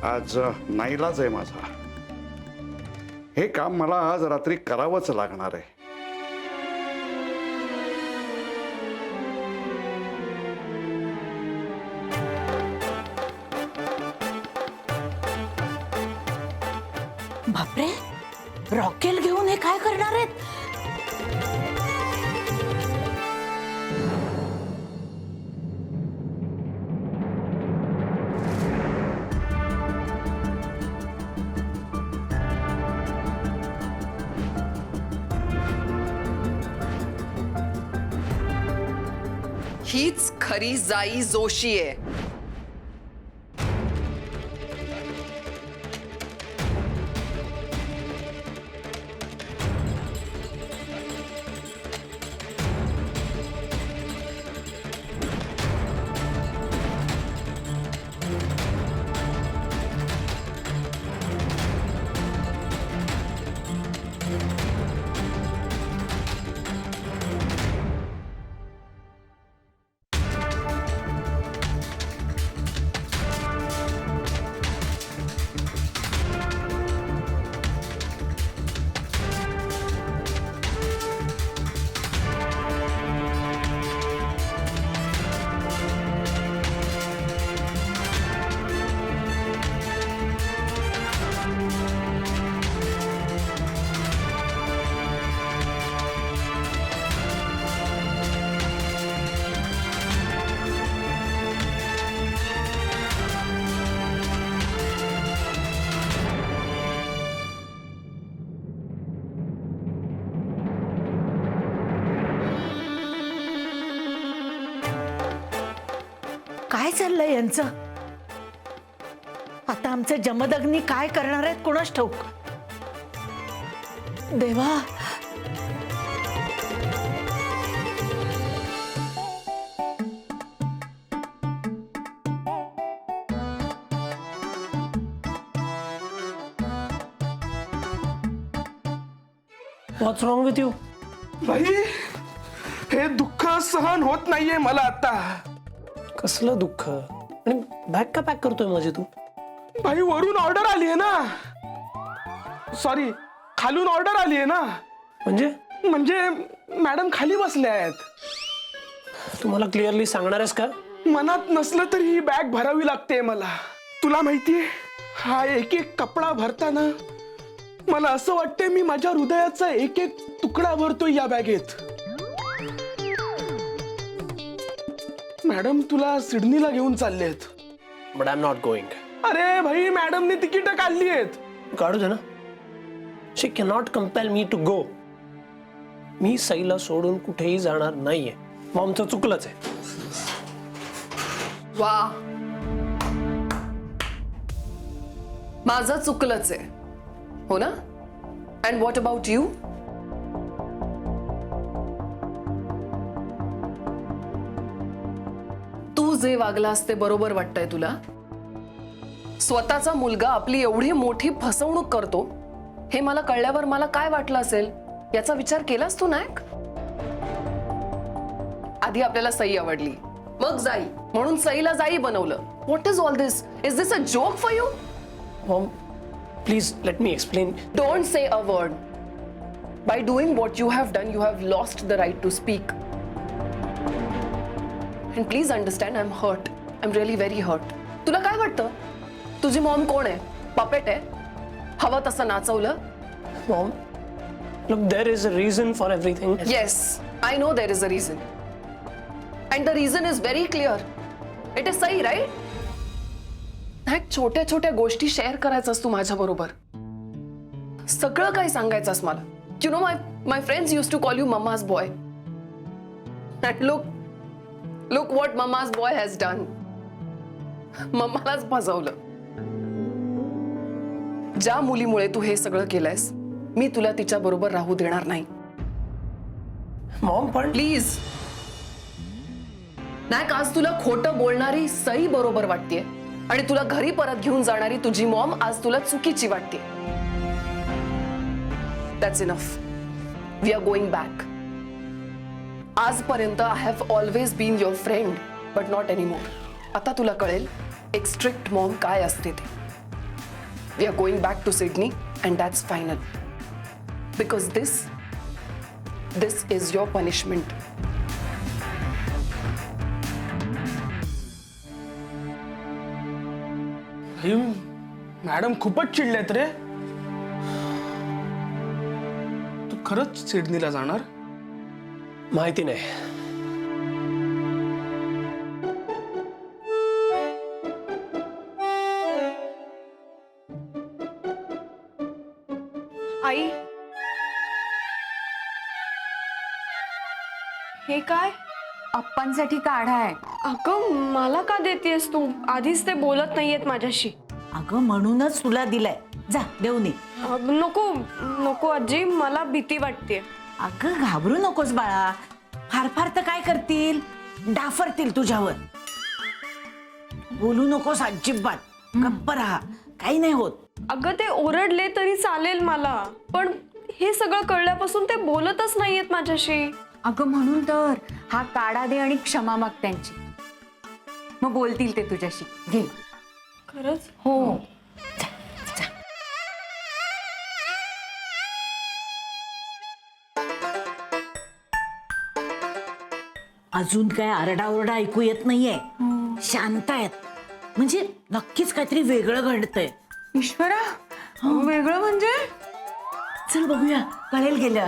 आज नाईलाज आहे माझा. हे काम मला आज रात्री करावंच लागणार आहे. बापरे, रॉकेल घेऊन हे काय करणार आहेत? हीच खरी जाई जोशी आहे. काय चाललंय यांचं? आता आमचे जमदग्नी काय करणार आहेत कोणास ठाऊक. देवा, व्हॉट्स रॉंग विथ यू? भाई, हे दुःख सहन होत नाहीये मला आता. कसलं दुःख? आणि बॅग का पॅक करतोय माझी तू? भाई, वरून ऑर्डर आली आहे ना. सॉरी, खालून ऑर्डर आली आहे ना. म्हणजे मॅडम खाली बसल्या आहेत. तू मला क्लिअरली सांगणार आहेस का? मनात नसलं तरी ही बॅग भरावी लागते मला. तुला माहितीये, हा एक एक कपडा भरताना मला असं वाटतंय मी माझ्या हृदयाचा एक एक तुकडा भरतोय या बॅगेत. मॅडम तुला सिडनीला घेऊन चाललेत. But I am not going. अरे भाई, मॅडमने तिकीट काढली आहेत. काढू दे ना. She cannot compel me to go. मी सईला सोडून कुठेही जाणार नाहीये. मॉमचं चुकलंच आहे. वा, माझं चुकलंच आहे, हो ना? And what about you? तू जे वागलास ते बरोबर वाटतंय तुला? स्वतःचा मुलगा आपली एवढी मोठी फसवणूक करतो हे मला कळल्यावर मला काय वाटलं असेल याचा विचार केलास तू नायक? आधी आपल्याला सई आवडली, मग जाई, म्हणून सईला जाई बनवलं. What is all this? Is this a joke for you? Maugham, please let me explain. Don't say a word. By doing what you have done, you have lost the right to speak. And please understand, I'm hurt. I'm really very hurt. तुला काय वाटतं? तुझी Maugham कोण आहे? Puppet आहे? हवं तसं नाचवलं? Mom, look, there is a reason for everything. Yes, I know there is a reason. And the reason is very clear. It is सही, right? एक छोट्या छोट्या गोष्टी शेअर करायचास तू माझ्या बरोबर. सगळं काही सांगायचंस मला. You know, my friends used to call you Mama's boy. And look what Mama's boy has done. मम्मालाच फसवलं. ज्या मुलीमुळे तू हे सगळं केलंयस, मी तुला तिच्या बरोबर राहू देणार नाही. मॉम, पण प्लीज. नायक, आज तुला खोटं बोलणारी सई बरोबर वाटतेय आणि तुला घरी परत घेऊन जाणारी तुझी मॉम आज तुला चुकीची वाटते. That's enough. We are going back. आजपर्यंत I have always been your friend, but not anymore. आता तुला कळेल एक स्ट्रिक्ट मॉम काय असते ते. We are going back to Sydney, and that's final. Because this is your punishment. Madam खूपच चिडलेत रे. तू खरंच सिडनीला जाणार? माहिती नाही. आई, हे काय? अप्पांसाठी काढा आहे. अगं मला का देतेस तू? आधीच ते बोलत नाहीयेत माझ्याशी. अगं म्हणूनच तुला दिलाय. जा देऊन ये. नको नको आजी, मला भीती वाटते. अगं घाबरू नकोस बाळा. फार फार तर काय करतील, डाफरतील तुझ्यावर. बोलू नकोस अजिबात. गप्प राहा, काही नाही होत. अगं ते ओरडले तरी चालेल मला, पण हे सगळं कळल्यापासून ते बोलतच नाहीयेत माझ्याशी. अगं म्हणून तर हा काढा दे आणि क्षमा माग त्यांची, मग बोलतील ते तुझ्याशी. घे. खरंच? हो. अजून काय आरडाओरडा ऐकू येत नाहीये. शांत आहेत, म्हणजे नक्कीच काहीतरी वेगळं घडतंय. ईश्वरा, वेगळं म्हणजे? चल बघूया, कळेल गेलं.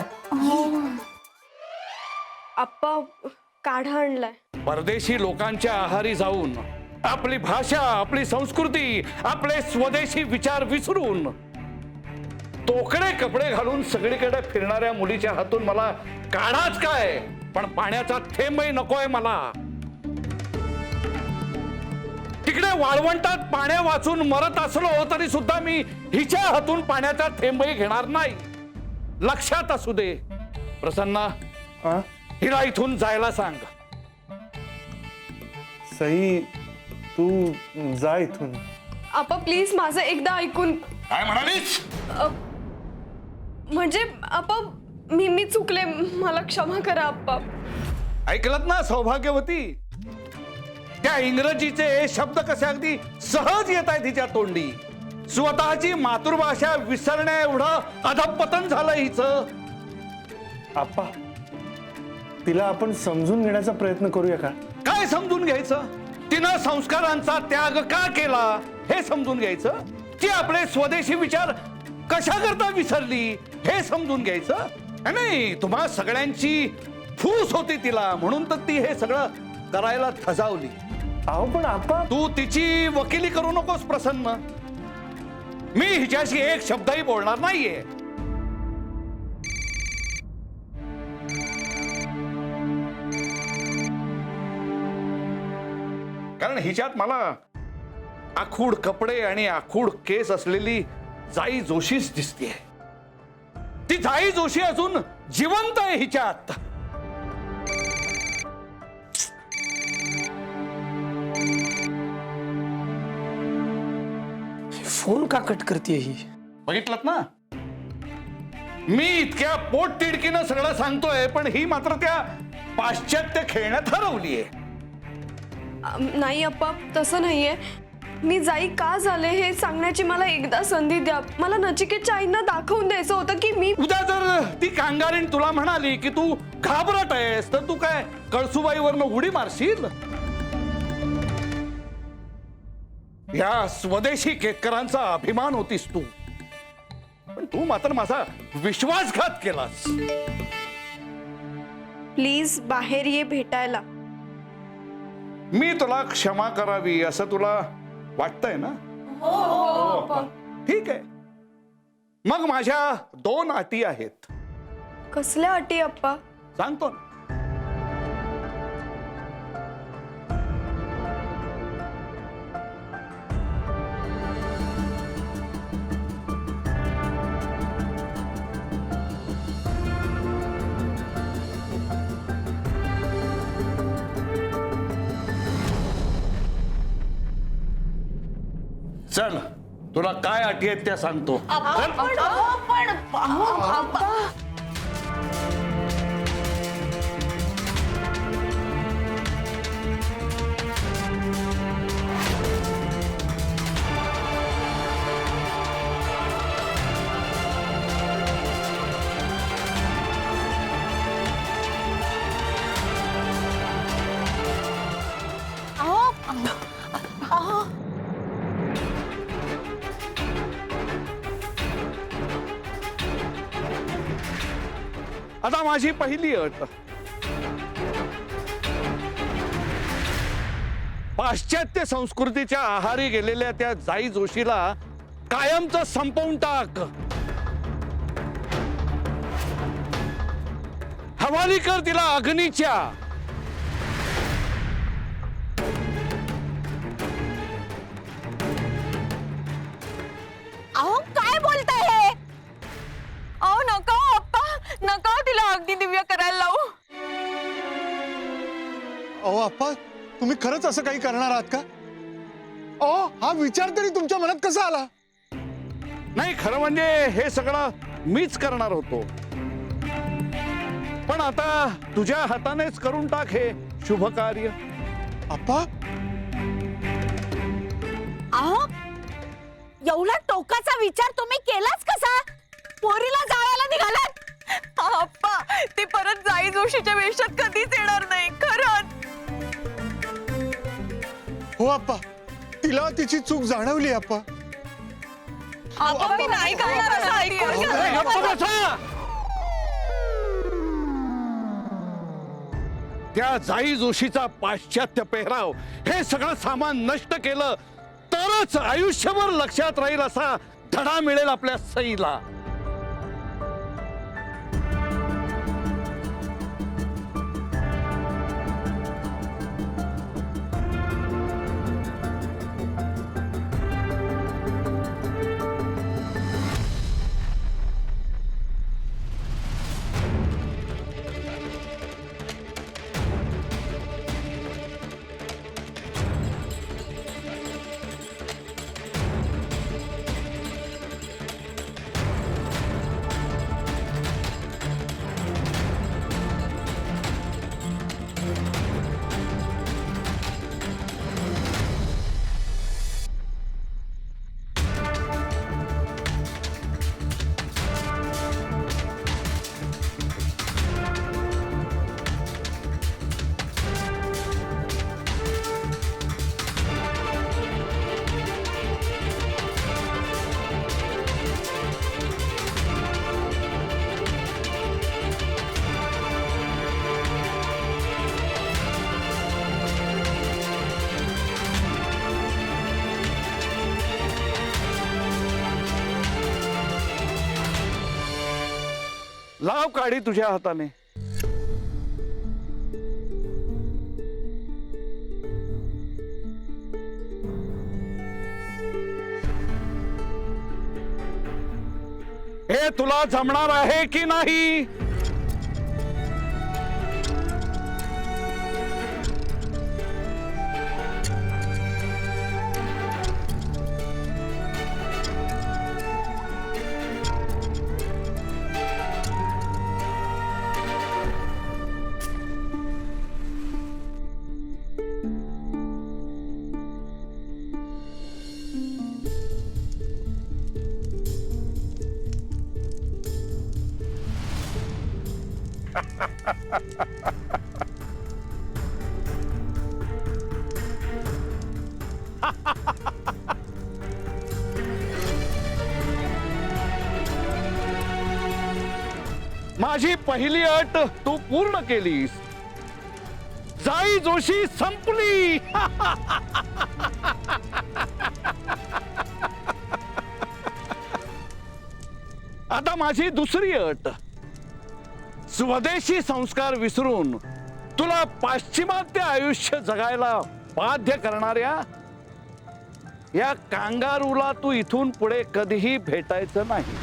आप्पा काढा आणलाय. परदेशी लोकांच्या आहारी जाऊन आपली भाषा, आपली संस्कृती, आपले स्वदेशी विचार विसरून तोकडे कपडे घालून सगळीकडे फिरणाऱ्या मुलीच्या हातून मला काढाच काय, पण पाण्याचा थेंबही नकोय मला. तिकडे वाळवंटात पाण्या वाचून मरत असलो तरी सुद्धा मी हिच्या हातून पाण्याचा थेंबही घेणार नाही. लक्षात असू दे. प्रसन्ना, हिला इथून जायला सांग. सई, तू जा इथून. आप्पा प्लीज माझं एकदा ऐकून. काय म्हणालीस? म्हणजे आप्पा मी चुकले, मला क्षमा करा आप्पा. ऐकलत ना सौभाग्यवती? त्या इंग्रजीचे शब्द कसे अगदी सहज येत आहेत तिच्या तोंडी. स्वतःची मातृभाषा विसरण्या एवढं अधपतन झालं हिचं. आप्पा, तिला आपण समजून घेण्याचा प्रयत्न करूया का? काय समजून घ्यायचं? तिनं संस्कारांचा त्याग का केला हे समजून घ्यायचं. ती आपले स्वदेशी विचार कशा करता विसरली हे समजून घ्यायचं. नाही, तुम्हा सगळ्यांची फूस होती तिला, म्हणून तर ती हे सगळं करायला धजावली. अहो पण आप्पा, तू तिची वकिली करू नकोस प्रसन्न. मी हिच्याशी एक शब्दही बोलणार नाहीये. कारण हिच्यात मला आखूड कपडे आणि आखूड केस असलेली जाई जोशीच दिसतेय. ती जाई जोशी अजून जिवंत आहे हिच्यात. फोन का कट करते ही? बघितलं ना, मी इतक्या पोटतिडकीनं सगळं सांगतोय, पण ही मात्र त्या पाश्चात्य खेळण्यात हरवलीये. नाही अप्पा, तसं नाहीये. मी जाई का झाले हे सांगण्याची मला एकदा संधी द्या. मला नचिकेतच्या आईंना दाखवून द्यायचं होतं की मी. उद्या जर ती कांगारीण तुला म्हणाली की तू घाबरत आहेस, तर तू काय कळसुबाईवरनं उडी मारशील? या स्वदेशी केतकरांचा अभिमान होतीस तू, पण तू मात्र माझा विश्वासघात केलास. प्लीज बाहेर ये भेटायला. मी तुला क्षमा करावी असं तुला वाटतंय ना? हो. ठीक आहे, मग माझ्या 2 अटी आहेत. कसल्या अटी अप्पा? सांगतो ना. चल, तुला काय अटी आहेत त्या सांगतो. आता माझी पहिली अट, पाश्चात्य संस्कृतीच्या आहारी गेलेल्या त्या जाई जोशीला कायमचं संपवून टाक. हवाली कर तिला अग्नीच्या. अहो काय बोलताय हे? अहो नका हो अप्पा, नका हो तिला अगदी दिव्य करायला लावू. अहो आप्पा, तुम्ही खरंच असं काही करणार आहात का? अहो हा विचार तरी तुमच्या मनात कसा आला? नाही, खरं म्हणजे हे सगळं मीच करणार होतो, पण आता तुझ्या हातानेच करून टाक हे शुभ कार्य. आप्पा, अहो एवढा टोकाचा विचार तुम्ही केलाच कसा? पोरीला जाळायला निघालात? अप्पा ती परत जाई जोशीच्या वेशात कधीच येणार नाही, खरंच. हो आप्पा, तिला तिची चूक जाणवली आप्पा. अप्पा मी नाही करणार असं, ऐकून घ्या. अरे, गप्प बसा. त्या जाई जोशीचा पाश्चात्य पेहराव हे सगळं सामान नष्ट केलं तरच आयुष्यभर लक्षात राहील असा धडा मिळेल आपल्या सईला. लाव काढी तुझ्या हाताने. हे तुला जमणार आहे की नाही? माझी पहिली अट तू पूर्ण केलीस. जाई जोशी संपली. आता माझी दुसरी अट, स्वदेशी संस्कार विसरून तुला पाश्चिमात्य आयुष्य जगायला बाध्य करणाऱ्या या कांगारूला तू इथून पुढे कधीही भेटायचं नाही.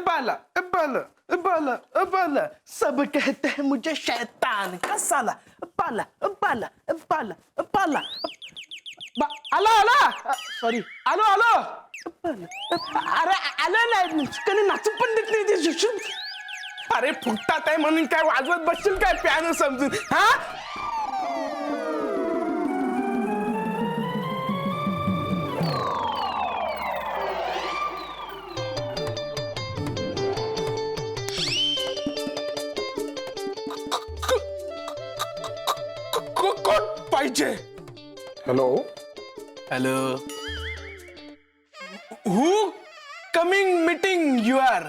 बाला बाला बाला बाला सब कहते हैं मुझे शैतान का साला. बाला बाला बाला बाला. आलो आलो, सॉरी, आलो आलो. अरे आलो नाही, कधी नाचू पण देत नाही ते. अरे फुटतात आहे म्हणून काय वाजवत बसशील काय पियानो समजून? हा पाहिजे. Hello hello. Who coming meeting you are.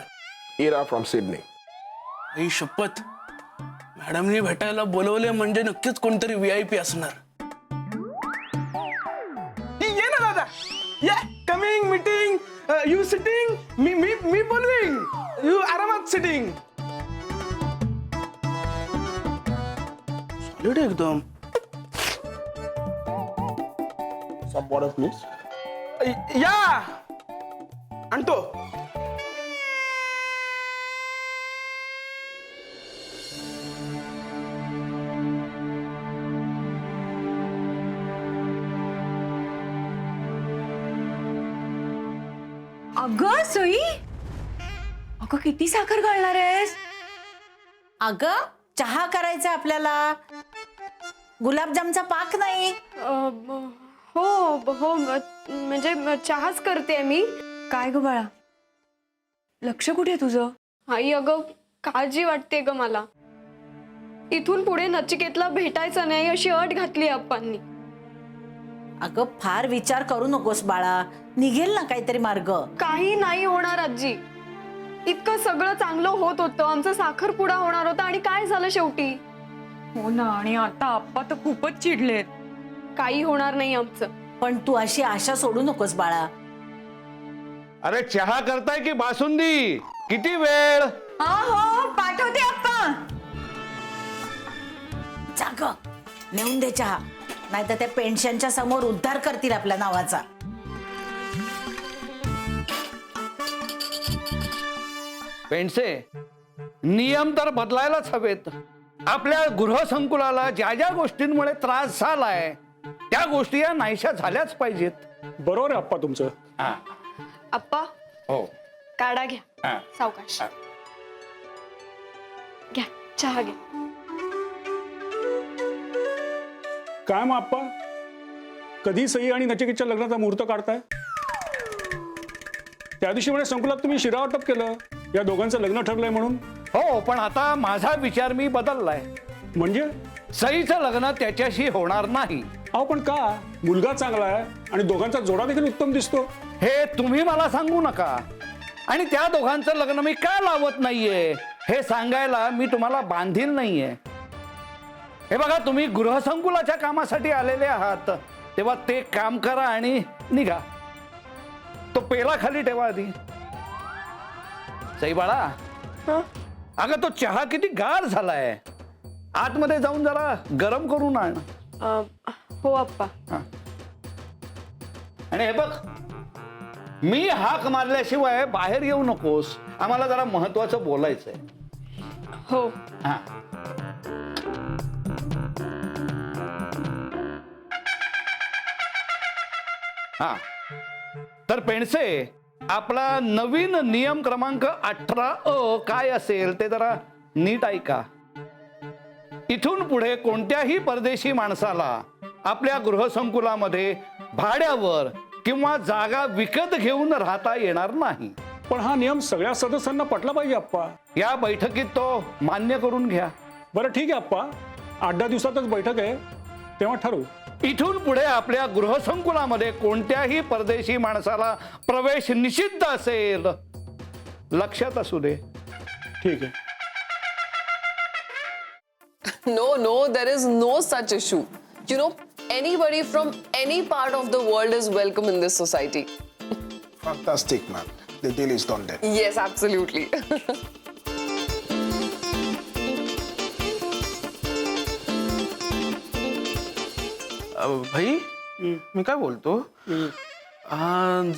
Ira from Sydney. आई शपथ, मॅडमने भेटायला बोलवले म्हणजे नक्कीच कोणतरी VIP असणार. ये ना दादा, ये कमिंग मीटिंग. यू सिटिंग, मी बोलविंग, यू आरामात सिटिंग. सॉलिड एकदम. Some water, please. या आणतो. अगं सई, अगं किती साखर घालणार आहेस? अगं चहा करायचा आपल्याला, गुलाबजामचा पाक नाही. हो हो म्हणजे चहाच करते मी. काय ग बाळा, लक्ष कुठे तुझं? आई अगं काळजी वाटते ग मला. इथून पुढे नचिकेतला भेटायचं नाही अशी अट घातली आप्पांनी. अगं फार विचार करू नकोस बाळा, निघेल ना काहीतरी मार्ग. काही नाही होणार आजी. इतकं सगळं चांगलं होत होतं, आमचा साखरपुडा होणार होता आणि काय झालं शेवटी? हो ना, आणि आता आप्पा तर खूपच चिडलेत. काही होणार नाही आमचं. पण तू अशी आशा सोडू नकोस बाळा. अरे चहा करताय की बासुंदी? किती वेळ? हो पाठवते आप्पा. जा ग, नेऊन दे चहा, नाही तर त्या पेन्शनच्या समोर उद्धार करतील आपल्या नावाचा. पेंडसे, नियम तर बदलायलाच हवेत. आपल्या गृहसंकुलाला ज्या ज्या गोष्टींमुळे त्रास झालाय त्या गोष्टी या नाहीशा झाल्याच पाहिजेत. बरोबर आहे आप्पा तुमचं. आप्पा हो. काढा घ्या. हा. सावकाश घ्या, चहा घ्या. काय मग आप्पा, कधी सई आणि नचिकेतच्या लग्नाचा मुहूर्त काढताय? त्या दिवशी म्हणे संकुलात तुम्ही शिरा वाटप केलं, या दोघांचं लग्न ठरलंय म्हणून. हो, पण आता माझा विचार मी बदललाय. म्हणजे सईचं लग्न त्याच्याशी होणार नाही. अहो पण का? मुलगा चांगला आहे आणि दोघांचा जोडा देखील उत्तम दिसतो. हे तुम्ही मला सांगू नका. आणि त्या दोघांचं लग्न मी का लावत नाहीये हे सांगायला मी तुम्हाला बांधील नाहीये. हे बघा, तुम्ही गृहसंकुलाच्या कामासाठी आलेले आहात, तेव्हा ते काम करा आणि निघा. तो पेला खाली ठेवा आधी. सई बाळा, अगं तो चहा किती गार झालाय, आतमध्ये जाऊन जरा गरम करून आण. हो आप्पा. आणि हे बघ, मी हाक मारल्याशिवाय बाहेर येऊ नकोस, आम्हाला जरा महत्वाचं बोलायचंय. हो. हा. हा, तर पेंडसे, आपला नवीन नियम क्रमांक 18A काय असेल ते जरा नीट ऐका. इथून पुढे कोणत्याही परदेशी माणसाला आपल्या गृहसंकुलामध्ये भाड्यावर किंवा जागा विकत घेऊन राहता येणार नाही. पण हा नियम सगळ्या सदस्यांना पटला पाहिजे आप्पा. या बैठकीत तो मान्य करून घ्या. बरं ठीक आहे आप्पा, 8-10 दिवसातच बैठक आहे, तेव्हा ठरवू. इथून पुढे आपल्या गृहसंकुलामध्ये कोणत्याही परदेशी माणसाला प्रवेश निषिद्ध असेल, लक्षात असू दे. ठीक आहे. No, there is no such issue. You know, anybody from any part of the world is welcome in this society. Fantastic, man. The deal is done then. Yes, absolutely. भाई, मी काय बोलतो,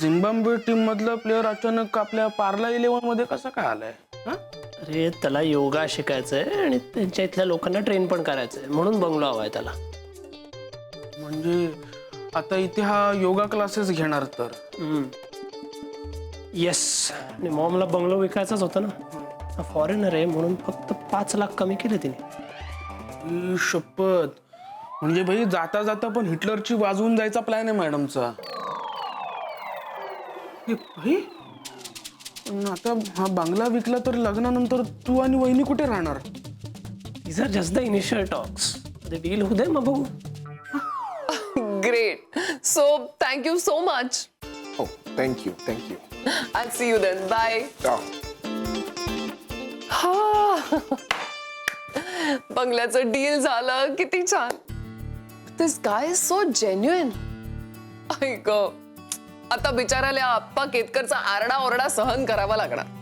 झिम्बाब्वे टीम मधला player अचानक आपल्या पार्ला 11 मध्ये कसा काय आलाय? अरे त्याला योगा शिकायचंय आणि त्यांच्या इथल्या लोकांना ट्रेन पण करायचंय, म्हणून बंगलो हवाय त्याला. म्हणजे आता इथे हा योगा क्लासेस घेणार तर? येस. आणि मॉमला बंगलो विकायचाच होता ना, फॉरेनर आहे म्हणून फक्त 5 लाख कमी केले तिने. शपथ, म्हणजे भाई जाता जाता पण हिटलरची वाजवून जायचा प्लॅन आहे मॅडमचा. भाई, पण आता हा बंगला विकला तर लग्नानंतर तू आणि वहिनी कुठे राहणार? These are just the initial talks. The deal होऊ दे मग बघू. Great. So thank you so much. हो thank you thank you. I see you then. Bye. हा. बंगल्याचं डील झालं. किती छान. This guy is so genuine. ऐक, आता बिचाराल्या आप्पा केतकरचा आरडा ओरडा सहन करावा लागणार.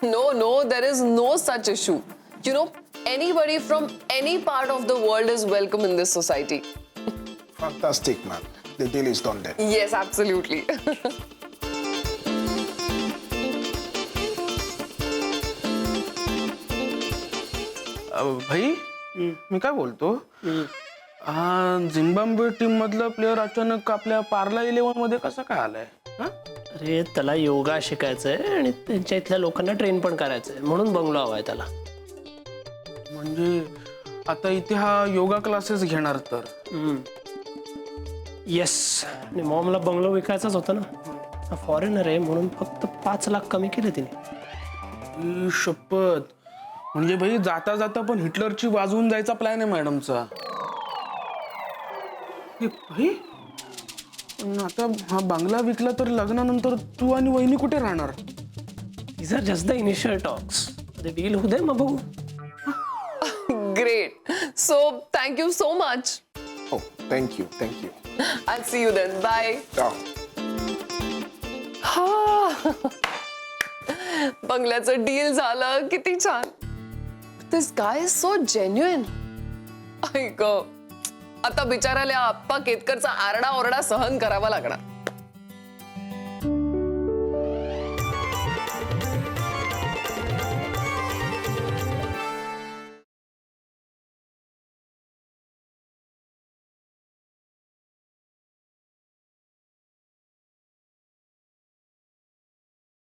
No, there is no such issue. You know, anybody from any part of the world is welcome in this society. Fantastic, man. The deal is done then. Yes, absolutely. भाई मी काय बोलतो Zimbabwe team मधला player अचानक आपल्या पार्ला 11 मध्ये कसा काय आलाय हा? अरे त्याला योगा शिकायचंय आणि त्यांच्या इथल्या लोकांना ट्रेन पण करायचंय म्हणून बंगलो हवाय त्याला. म्हणजे आता इथे हा योगा क्लासेस घेणार तर येस. आणि मॉमला बंगलो विकायचाच होता ना. फॉरेनर आहे म्हणून फक्त 5 लाख कमी केले तिने. ई शपथ. म्हणजे भाई जाता जाता पण हिटलरची वाजवून जायचा प्लॅन आहे मॅडमचा. हे भाई पण आता हा बंगला विकला तर लग्नानंतर तू आणि वहिनी कुठे राहणार? These are just the initial talks. The deal होऊ दे मग बघू. Great. So, thank you so much. Oh, thank you. I'll see you then. Bye. बंगल्याचं डील झालं, किती छान. This guy is so genuine. ऐक, आता बिचाराल्या आप्पा केतकरचा आरडा ओरडा सहन करावा लागणार.